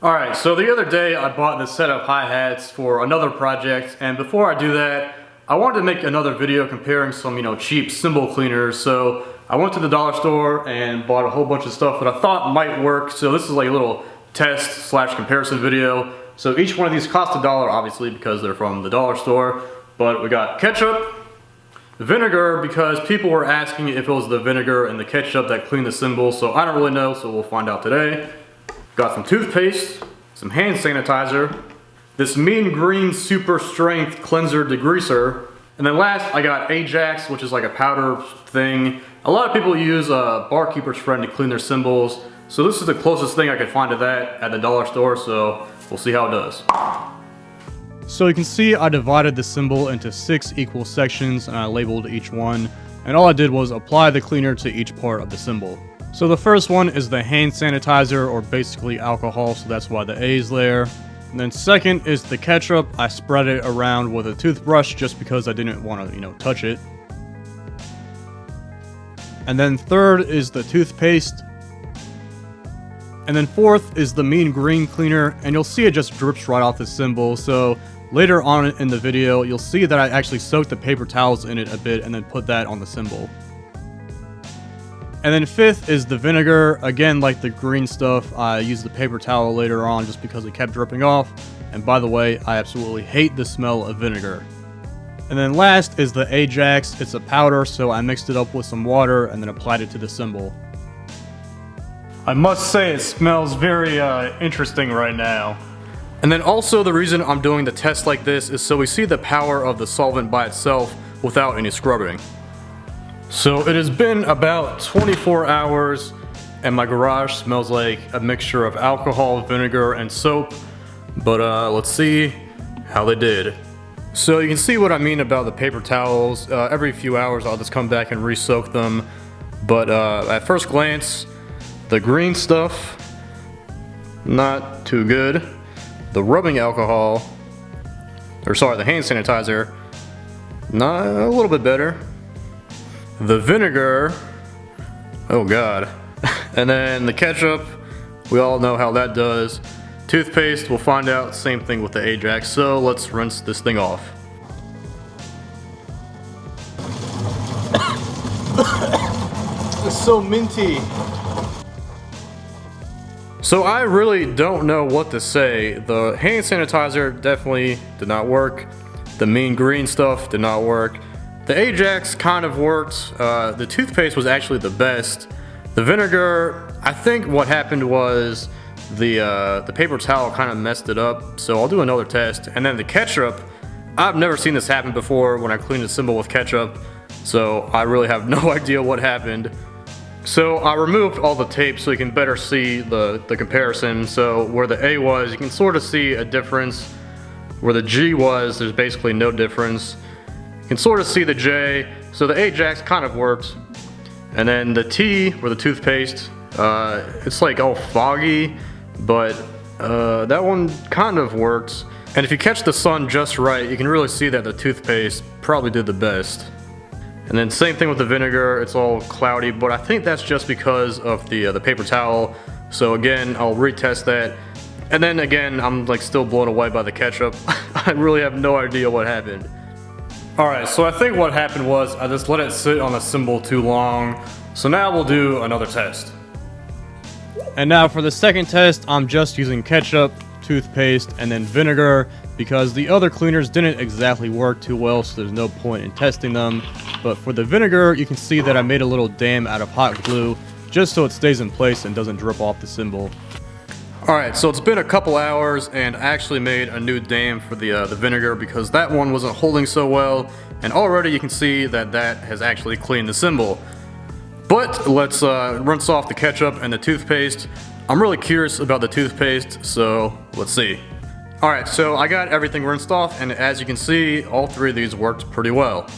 Alright, so the other day I bought this set of hi-hats for another project, and before I do that, I wanted to make another video comparing some, cheap cymbal cleaners. So I went to the dollar store and bought a whole bunch of stuff that I thought might work. So this is like a little test / comparison video. So each one of these cost $1, obviously, because they're from the dollar store. But we got ketchup, vinegar, because people were asking if it was the vinegar and the ketchup that cleaned the cymbals. So I don't really know, so we'll find out today. Got some toothpaste, some hand sanitizer, this mean green super strength cleanser degreaser, and then last I got Ajax, which is like a powder thing. A lot of people use Barkeeper's Friend to clean their cymbals, so this is the closest thing I could find to that at the dollar store, so we'll see how it does. So you can see I divided the cymbal into 6 equal sections and I labeled each one, and all I did was apply the cleaner to each part of the cymbal. So the first one is the hand sanitizer, or basically alcohol, so that's why the A is there. And then second is the ketchup. I spread it around with a toothbrush just because I didn't want to, touch it. And then third is the toothpaste. And then fourth is the mean green cleaner, and you'll see it just drips right off the cymbal. So later on in the video, you'll see that I actually soaked the paper towels in it a bit and then put that on the cymbal. And then fifth is the vinegar. Again, like the green stuff, I used the paper towel later on just because it kept dripping off. And by the way, I absolutely hate the smell of vinegar. And then last is the Ajax. It's a powder, so I mixed it up with some water and then applied it to the cymbal. I must say it smells very interesting right now. And then also the reason I'm doing the test like this is so we see the power of the solvent by itself without any scrubbing. So it has been about 24 hours and my garage smells like a mixture of alcohol, vinegar, and soap. But let's see how they did. So you can see what I mean about the paper towels. Every few hours I'll just come back and re-soak them. But at first glance, the green stuff, not too good. The rubbing alcohol, the hand sanitizer, not a little bit better. The vinegar, oh god. And then the ketchup, we all know how that does. Toothpaste, we'll find out, same thing with the Ajax. So let's rinse this thing off. It's so minty. So I really don't know what to say. The hand sanitizer definitely did not work. The mean green stuff did not work. The Ajax kind of worked. The toothpaste was actually the best. The vinegar, I think what happened was the paper towel kind of messed it up. So I'll do another test. And then the ketchup, I've never seen this happen before when I cleaned a cymbal with ketchup. So I really have no idea what happened. So I removed all the tape so you can better see the comparison. So where the A was, you can sort of see a difference. Where the G was, there's basically no difference. You can sort of see the J, so the Ajax kind of worked. And then the T, or the toothpaste, it's like all foggy, but that one kind of worked. And if you catch the sun just right, you can really see that the toothpaste probably did the best. And then same thing with the vinegar, it's all cloudy, but I think that's just because of the paper towel. So again, I'll retest that. And then again, I'm like still blown away by the ketchup. I really have no idea what happened. Alright, so I think what happened was I just let it sit on the cymbal too long. So now we'll do another test. And now for the second test, I'm just using ketchup, toothpaste, and then vinegar because the other cleaners didn't exactly work too well, so there's no point in testing them. But for the vinegar, you can see that I made a little dam out of hot glue just so it stays in place and doesn't drip off the cymbal. Alright, so it's been a couple hours and I actually made a new dam for the vinegar because that one wasn't holding so well, and already you can see that that has actually cleaned the cymbal. But let's rinse off the ketchup and the toothpaste. I'm really curious about the toothpaste, so let's see. Alright, so I got everything rinsed off, and as you can see, all 3 of these worked pretty well.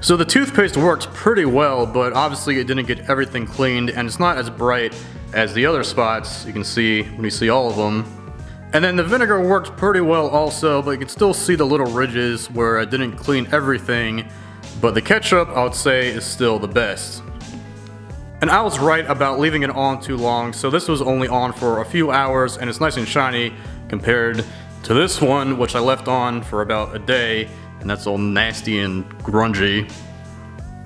So the toothpaste worked pretty well, but obviously it didn't get everything cleaned, and it's not as bright as the other spots you can see when you see all of them. And then the vinegar worked pretty well also, but you can still see the little ridges where I didn't clean everything. But the ketchup, I would say, is still the best. And I was right about leaving it on too long, so this was only on for a few hours and it's nice and shiny compared to this one, which I left on for about a day, and that's all nasty and grungy.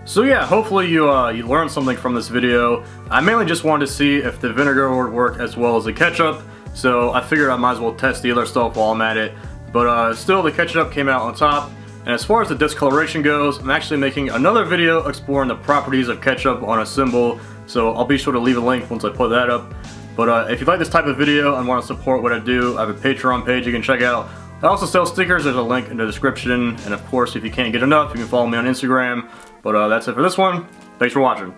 So yeah, hopefully you learned something from this video. I mainly just wanted to see if the vinegar would work as well as the ketchup, so I figured I might as well test the other stuff while I'm at it. But still, the ketchup came out on top. And as far as the discoloration goes, I'm actually making another video exploring the properties of ketchup on a cymbal, so I'll be sure to leave a link once I put that up. But if you like this type of video and want to support what I do, I have a Patreon page you can check out. I also sell stickers, there's a link in the description, and of course if you can't get enough, you can follow me on Instagram. But that's it for this one. Thanks for watching.